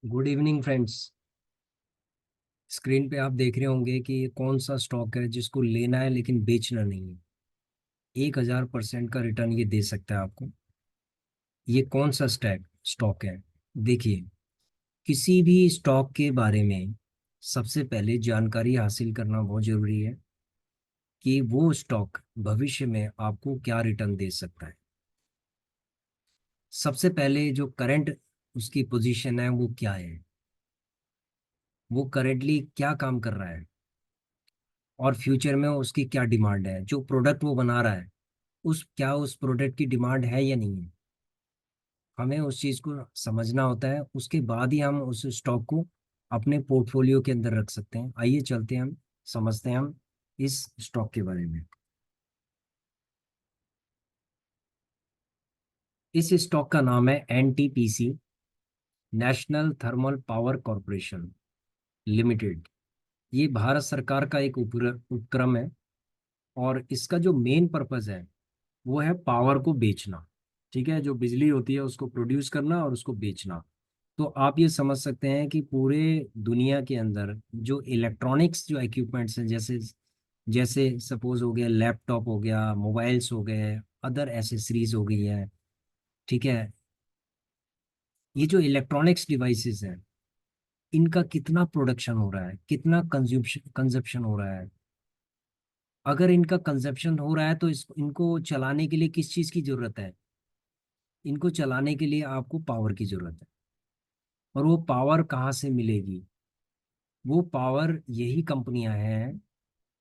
Good evening friends. Screen पे आप देख रहे होंगे कि ये कौन सा स्टॉक है जिसको लेना है लेकिन बेचना नहीं है। 1000% का रिटर्न ये दे सकता है आपको। ये कौन सा स्टॉक है? देखिए, किसी भी स्टॉक के बारे में सबसे पहले जानकारी हासिल करना बहुत जरूरी है कि वो स्टॉक भविष्य में आपको क्या रिटर्न दे सकता है। सबसे पहले जो करंट उसकी पोजीशन है वो क्या है, वो करेंटली क्या काम कर रहा है, और फ्यूचर में उसकी क्या डिमांड है। जो प्रोडक्ट वो बना रहा है उस प्रोडक्ट की डिमांड है या नहीं है, हमें उस चीज को समझना होता है। उसके बाद ही हम उस स्टॉक को अपने पोर्टफोलियो के अंदर रख सकते हैं। आइए चलते हैं, हम समझते हैं हम इस स्टॉक के बारे में। इस स्टॉक का नाम है NTPC, national thermal power corporation limited. ये भारत सरकार का एक उपक्रम है, और इसका जो मेन पर्पज है वो है पावर को बेचना। ठीक है, जो बिजली होती है उसको प्रोड्यूस करना और उसको बेचना। तो आप ये समझ सकते हैं कि पूरे दुनिया के अंदर जो इलेक्ट्रॉनिक्स जो इक्विपमेंट्स हैं, जैसे जैसे सपोज हो गया लैपटॉप, हो गया मोबाइल्स, हो गए अदर एसेसरीज हो गई है। ठीक है, ये जो इलेक्ट्रॉनिक्स डिवाइसेस हैं, इनका कितना प्रोडक्शन हो रहा है, कितना कंज्यूप्शन कंजप्शन हो रहा है। अगर इनका कंजप्शन हो रहा है तो इनको चलाने के लिए किस चीज़ की जरूरत है? इनको चलाने के लिए आपको पावर की जरूरत है। और वो पावर कहाँ से मिलेगी? वो पावर यही कंपनियां हैं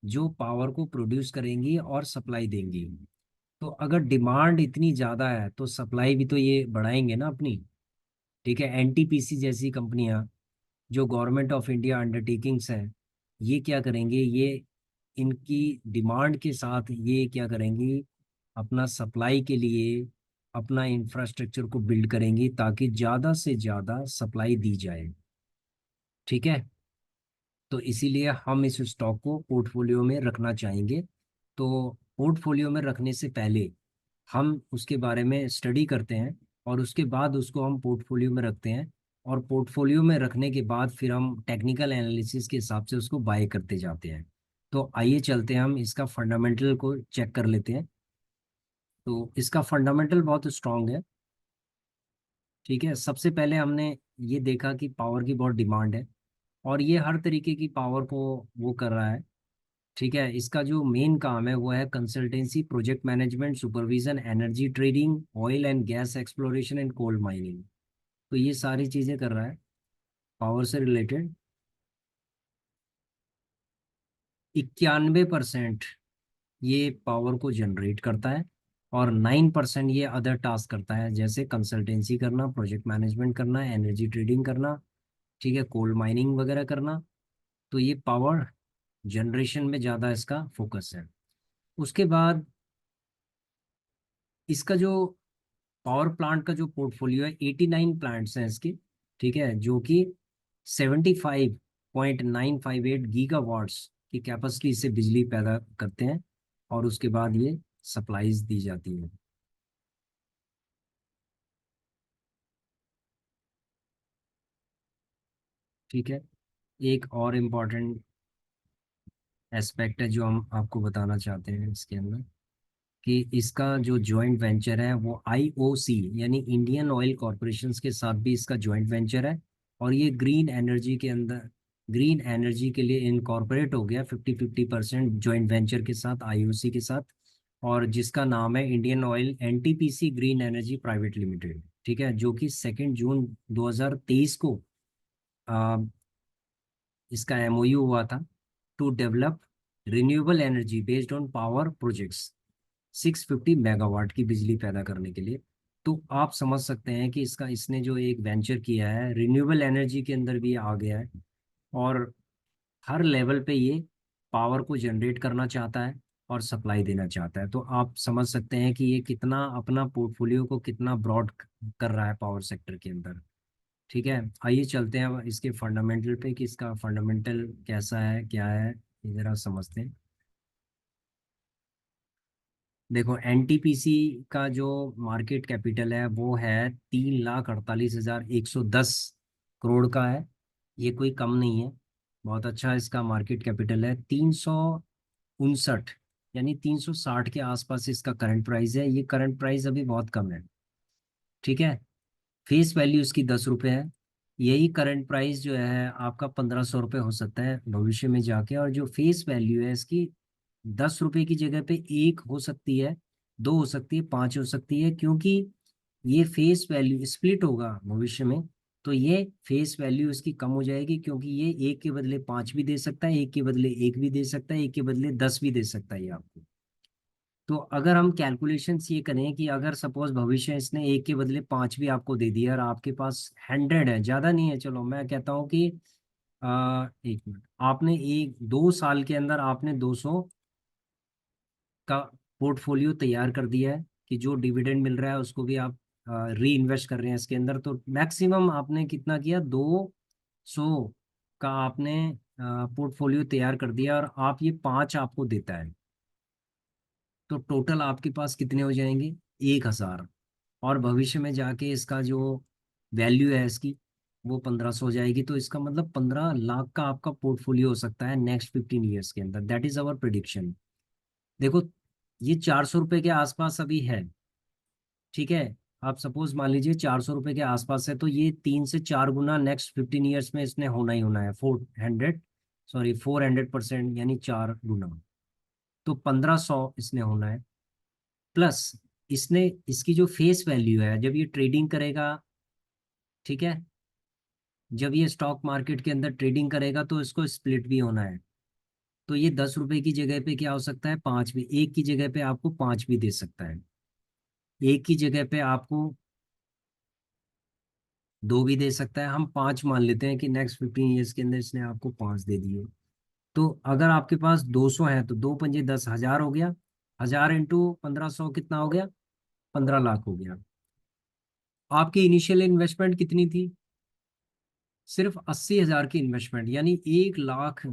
जो पावर को प्रोड्यूस करेंगी और सप्लाई देंगी। तो अगर डिमांड इतनी ज़्यादा है तो सप्लाई भी तो ये बढ़ाएंगे ना अपनी। ठीक है, एनटीपीसी जैसी कंपनियां जो गवर्नमेंट ऑफ इंडिया अंडरटेकिंग्स हैं, ये क्या करेंगे, ये इनकी डिमांड के साथ ये क्या करेंगी, अपना सप्लाई के लिए अपना इंफ्रास्ट्रक्चर को बिल्ड करेंगी ताकि ज़्यादा से ज़्यादा सप्लाई दी जाए। ठीक है, तो इसीलिए हम इस स्टॉक को पोर्टफोलियो में रखना चाहेंगे। तो पोर्टफोलियो में रखने से पहले हम उसके बारे में स्टडी करते हैं, और उसके बाद उसको हम पोर्टफोलियो में रखते हैं। और पोर्टफोलियो में रखने के बाद फिर हम टेक्निकल एनालिसिस के हिसाब से उसको बाय करते जाते हैं। तो आइए चलते हैं, हम इसका फंडामेंटल को चेक कर लेते हैं। तो इसका फंडामेंटल बहुत स्ट्रांग है। ठीक है, सबसे पहले हमने ये देखा कि पावर की बहुत डिमांड है, और ये हर तरीके की पावर को वो कर रहा है। ठीक है, इसका जो मेन काम है वो है consultancy, project management, supervision, energy trading, oil and gas exploration and coal mining. तो ये सारी चीज़ें कर रहा है पावर से रिलेटेड। 91% ये पावर को जनरेट करता है, और 9% ये अदर टास्क करता है, जैसे कंसल्टेंसी करना, प्रोजेक्ट मैनेजमेंट करना, एनर्जी ट्रेडिंग करना, ठीक है, कोल माइनिंग वगैरह करना। तो ये पावर जनरेशन में ज़्यादा इसका फोकस है। उसके बाद इसका जो पावर प्लांट का जो पोर्टफोलियो है, 89 प्लांट्स हैं इसके। ठीक है, जो कि 75.958 गीगावाट्स की कैपेसिटी से बिजली पैदा करते हैं, और उसके बाद ये सप्लाईज दी जाती है। ठीक है, एक और इम्पॉर्टेंट एस्पेक्ट है जो हम आपको बताना चाहते हैं इसके अंदर, कि इसका जो जॉइंट वेंचर है वो आईओसी यानी इंडियन ऑयल कॉरपोरेशन के साथ भी इसका जॉइंट वेंचर है। और ये ग्रीन एनर्जी के लिए इनकॉर्पोरेट हो गया 50-50% जॉइंट वेंचर के साथ, आईओसी के साथ। और जिसका नाम है Indian oil NTPC green energy private limited. ठीक है, जो कि 2 जून 2023 को आ, इसका एमओयू हुआ था, to develop renewable energy based on power projects 650 megawatt की बिजली पैदा करने के लिए। तो आप समझ सकते हैं कि इसका इसने जो एक वेंचर किया है रिन्यूएबल एनर्जी के अंदर भी आ गया है, और हर लेवल पे ये पावर को जनरेट करना चाहता है और सप्लाई देना चाहता है। तो आप समझ सकते हैं कि ये कितना अपना पोर्टफोलियो को कितना ब्रॉड कर रहा है पावर सेक्टर के अंदर। ठीक है, आइए चलते हैं अब इसके फंडामेंटल पे, कि इसका फंडामेंटल कैसा है, क्या है, ये जरा समझते हैं। देखो, एनटीपीसी का जो मार्केट कैपिटल है वो है 3,48,110 करोड़ का है। ये कोई कम नहीं है, बहुत अच्छा इसका मार्केट कैपिटल है। 359, यानी 360 के आसपास इसका करंट प्राइस है। ये करंट प्राइस अभी बहुत कम है, ठीक है। फेस वैल्यू इसकी 10 रुपये है। यही करंट प्राइस जो है आपका 1500 रुपये हो सकता है भविष्य में जाके। और जो फेस वैल्यू है इसकी 10 रुपये की जगह पे एक हो सकती है, दो हो सकती है, पांच हो सकती है, क्योंकि ये फेस वैल्यू स्प्लिट होगा भविष्य में। तो ये फेस वैल्यू इसकी कम हो जाएगी, क्योंकि ये एक के बदले पांच भी दे सकता है, एक के बदले एक भी दे सकता है, एक के बदले 10 भी दे सकता है ये आपको। तो अगर हम कैलकुलेशंस ये करें कि अगर सपोज भविष्य इसने एक के बदले पांच भी आपको दे दिया और आपके पास 100 है, ज्यादा नहीं है, चलो मैं कहता हूँ कि 1 मिनट, आपने एक 2 साल के अंदर आपने 200 का पोर्टफोलियो तैयार कर दिया है कि जो डिविडेंड मिल रहा है उसको भी आप री इन्वेस्ट कर रहे हैं इसके अंदर। तो मैक्सिमम आपने कितना किया, 200 का आपने पोर्टफोलियो तैयार कर दिया, और आप ये पांच आपको देता है। तो टोटल आपके पास कितने हो जाएंगे, 1000। और भविष्य में जाके इसका जो वैल्यू है इसकी वो 1500 हो जाएगी। तो इसका मतलब 15 लाख का आपका पोर्टफोलियो हो सकता है नेक्स्ट 15 ईयर्स के अंदर। That is our prediction. देखो, ये 400 रुपये के आसपास अभी है, ठीक है। आप सपोज मान लीजिए 400 रुपये के आसपास है, तो ये 3 से 4 गुना नेक्स्ट 15 ईयर्स में इसने होना ही होना है। 400 यानी 4 गुना। तो 1500 इसने होना है। प्लस इसने इसकी जो फेस वैल्यू है जब ये ट्रेडिंग करेगा, ठीक है, जब ये स्टॉक मार्केट के अंदर ट्रेडिंग करेगा तो इसको स्प्लिट भी होना है। तो ये 10 रुपए की जगह पे क्या हो सकता है, पांच भी, एक की जगह पे आपको पांच भी दे सकता है, एक की जगह पे आपको दो भी दे सकता है। हम पांच मान लेते हैं कि नेक्स्ट 15 ईयर्स के अंदर इसने आपको पांच दे दिए। तो अगर आपके पास 200 है तो दो पंजे 10,000 हो गया। 1000 इंटू 1500 कितना हो गया, 15 लाख हो गया। आपकी इनिशियल इन्वेस्टमेंट कितनी थी, सिर्फ 80,000 की इन्वेस्टमेंट, यानी 1 लाख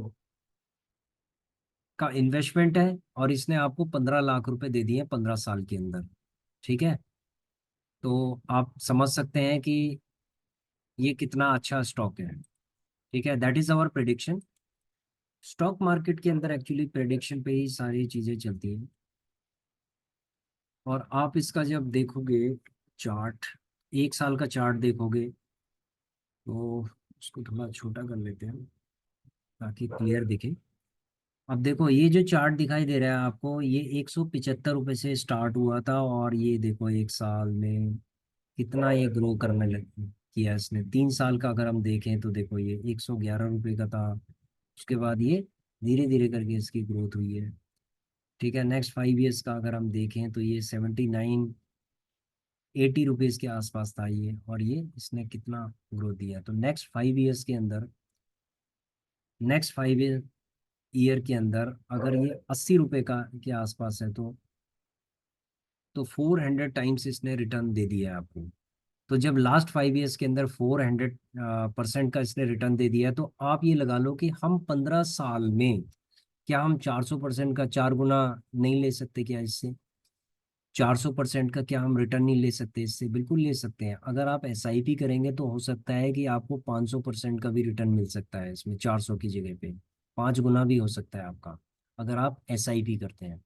का इन्वेस्टमेंट है, और इसने आपको 15 लाख रुपए दे दिए 15 साल के अंदर, ठीक है। तो आप समझ सकते हैं कि ये कितना अच्छा स्टॉक है, ठीक है। That is our prediction. Stock market के अंदर एक्चुअली प्रेडिक्शन पे ही सारी चीजें चलती हैं। और आप इसका जब देखोगे चार्ट, 1 साल का चार्ट देखोगे, तो उसको थोड़ा छोटा कर लेते हैं ताकि क्लियर दिखे। अब देखो, ये जो चार्ट दिखाई दे रहा है आपको, ये 175 रुपये से स्टार्ट हुआ था, और ये देखो 1 साल में कितना ये ग्रो करने लग किया इसने। 3 साल का अगर हम देखें तो देखो ये 111 रुपये का था, उसके बाद ये धीरे धीरे करके इसकी ग्रोथ हुई है, ठीक है। नेक्स्ट 5 ईयर्स का अगर हम देखें तो ये 79-80 रुपीज़ के आसपास था ये, और ये इसने कितना ग्रोथ दिया। तो नेक्स्ट 5 ईयर ईयर के अंदर अगर ये 80 रुपये का के आसपास है, तो 400 टाइम्स इसने रिटर्न दे दिया है आपको। तो जब लास्ट 5 ईयर्स के अंदर 400% का इसने रिटर्न दे दिया है, तो आप ये लगा लो कि हम 15 साल में क्या हम 400% का 4 गुना नहीं ले सकते क्या इससे, 400% का क्या हम रिटर्न नहीं ले सकते इससे, बिल्कुल ले सकते हैं। अगर आप एसआईपी करेंगे तो हो सकता है कि आपको 500% का भी रिटर्न मिल सकता है इसमें, 400 की जगह पे 5 गुना भी हो सकता है आपका, अगर आप एसआईपी करते हैं।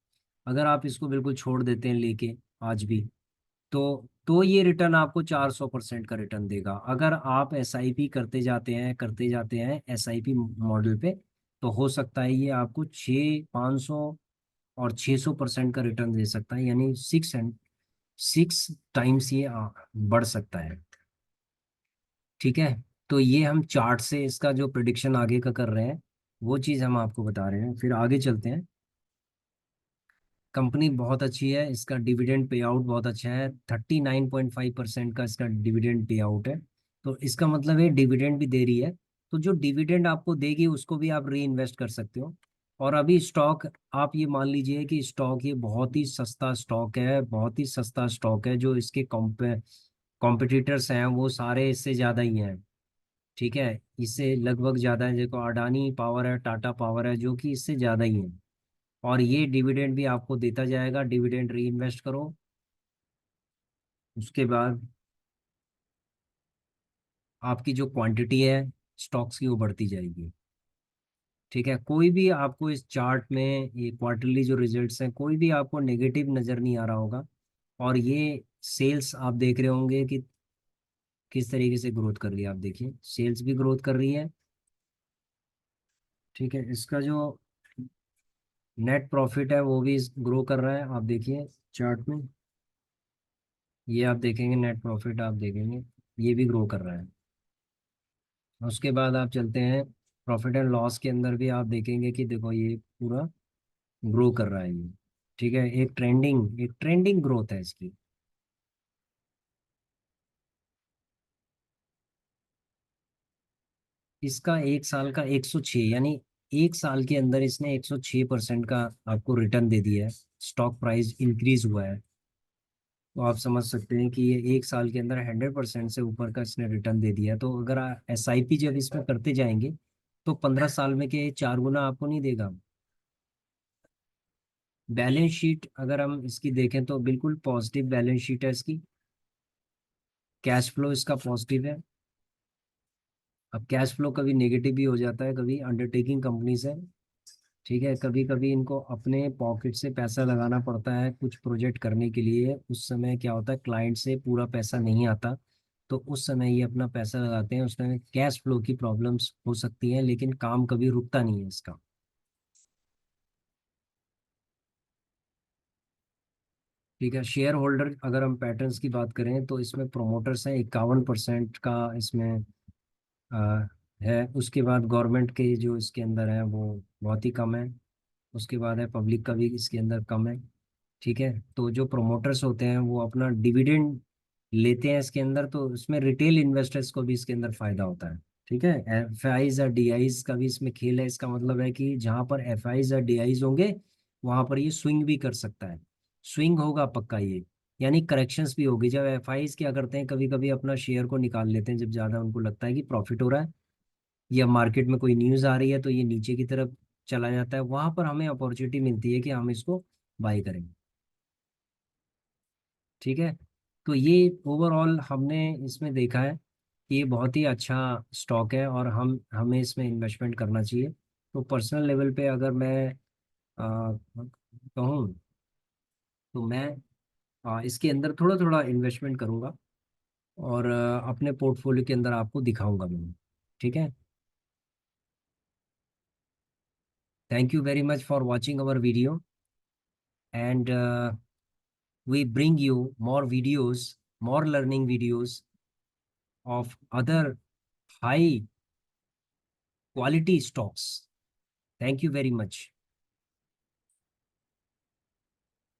अगर आप इसको बिल्कुल छोड़ देते हैं लेके आज भी, तो ये रिटर्न आपको 400% का रिटर्न देगा। अगर आप एसआईपी करते जाते हैं एसआईपी मॉडल पे, तो हो सकता है ये आपको 500 और 600% का रिटर्न दे सकता है, यानी 6 टाइम्स ये बढ़ सकता है, ठीक है। तो ये हम चार्ट से इसका जो प्रिडिक्शन आगे का कर रहे हैं वो चीज़ हम आपको बता रहे हैं। फिर आगे चलते हैं। कंपनी बहुत अच्छी है, इसका डिविडेंड पे आउट बहुत अच्छा है, 39.5% का इसका डिविडेंड पे आउट है। तो इसका मतलब है डिविडेंड भी दे रही है। तो जो डिविडेंड आपको देगी उसको भी आप री इन्वेस्ट कर सकते हो। और अभी स्टॉक, आप ये मान लीजिए कि स्टॉक ये बहुत ही सस्ता स्टॉक है, बहुत ही सस्ता स्टॉक है। जो इसके कॉम्पिटिटर्स हैं वो सारे इससे ज़्यादा ही हैं, ठीक है। इससे लगभग ज़्यादा है, देखो अडानी पावर है, टाटा पावर है, जो कि इससे ज़्यादा ही है। और ये डिविडेंड भी आपको देता जाएगा, डिविडेंड री इन्वेस्ट करो। उसके बाद आपकी जो क्वांटिटी है स्टॉक्स की वो बढ़ती जाएगी। ठीक है, कोई भी आपको इस चार्ट में ये क्वार्टरली जो रिजल्ट्स हैं कोई भी आपको नेगेटिव नज़र नहीं आ रहा होगा। और ये सेल्स आप देख रहे होंगे कि किस तरीके से ग्रोथ कर रही है। आप देखिए सेल्स भी ग्रोथ कर रही है। ठीक है, इसका जो नेट प्रॉफिट है वो भी ग्रो कर रहा है। आप देखिए चार्ट में, ये आप देखेंगे नेट प्रॉफिट, आप देखेंगे ये भी ग्रो कर रहा है। उसके बाद आप चलते हैं प्रॉफिट एंड लॉस के अंदर भी, आप देखेंगे कि देखो ये पूरा ग्रो कर रहा है ये। ठीक है, एक ट्रेंडिंग ग्रोथ है इसकी। इसका एक साल का 106, यानी एक साल के अंदर इसने 106% का आपको रिटर्न दे दिया है। स्टॉक प्राइस इंक्रीज हुआ है। तो आप समझ सकते हैं कि ये एक साल के अंदर 100% से ऊपर का इसने रिटर्न दे दिया है। तो अगर SIP जब इसमें करते जाएंगे तो 15 साल में के 4 गुना आपको नहीं देगा। बैलेंस शीट अगर हम इसकी देखें तो बिल्कुल पॉजिटिव बैलेंस शीट है इसकी। कैश फ्लो इसका पॉजिटिव है। अब कैश फ्लो कभी नेगेटिव भी हो जाता है, कभी अंडरटेकिंग कंपनीज है। ठीक है, कभी कभी इनको अपने पॉकेट से पैसा लगाना पड़ता है कुछ प्रोजेक्ट करने के लिए। उस समय क्या होता है, क्लाइंट से पूरा पैसा नहीं आता, तो उस समय ये अपना पैसा लगाते हैं। उस समय कैश फ्लो की प्रॉब्लम्स हो सकती हैं, लेकिन काम कभी रुकता नहीं है इसका। ठीक है, शेयर होल्डर अगर हम पैटर्न्स की बात करें तो इसमें प्रोमोटर्स हैं 51% का इसमें अ, है। उसके बाद गवर्नमेंट के जो इसके अंदर है वो बहुत ही कम है। उसके बाद है पब्लिक का भी इसके अंदर कम है। ठीक है, तो जो प्रोमोटर्स होते हैं वो अपना डिविडेंड लेते हैं इसके अंदर, तो इसमें रिटेल इन्वेस्टर्स को भी इसके अंदर फायदा होता है। ठीक है, FIs और DIs का भी इसमें खेल है। इसका मतलब है कि जहां पर FIs और DIs होंगे वहां पर ये स्विंग भी कर सकता है। स्विंग होगा पक्का ये, यानी करेक्शंस भी होगी। जब FIs क्या करते हैं, कभी कभी अपना शेयर को निकाल लेते हैं जब ज्यादा उनको लगता है कि प्रॉफिट हो रहा है, या मार्केट में कोई न्यूज आ रही है तो ये नीचे की तरफ चला जाता है। वहां पर हमें अपॉर्चुनिटी मिलती है कि हम इसको बाई करें। ठीक है, तो ये ओवरऑल हमने इसमें देखा है कि ये बहुत ही अच्छा स्टॉक है और हमें इसमें इन्वेस्टमेंट करना चाहिए। तो पर्सनल लेवल पे अगर मैं कहूँ तो मैं इसके अंदर थोड़ा थोड़ा इन्वेस्टमेंट करूँगा और अपने पोर्टफोलियो के अंदर आपको दिखाऊंगा मैं। ठीक है, thank you very much for watching our video, and we bring you more videos, more learning videos of other high quality stocks. Thank you very much.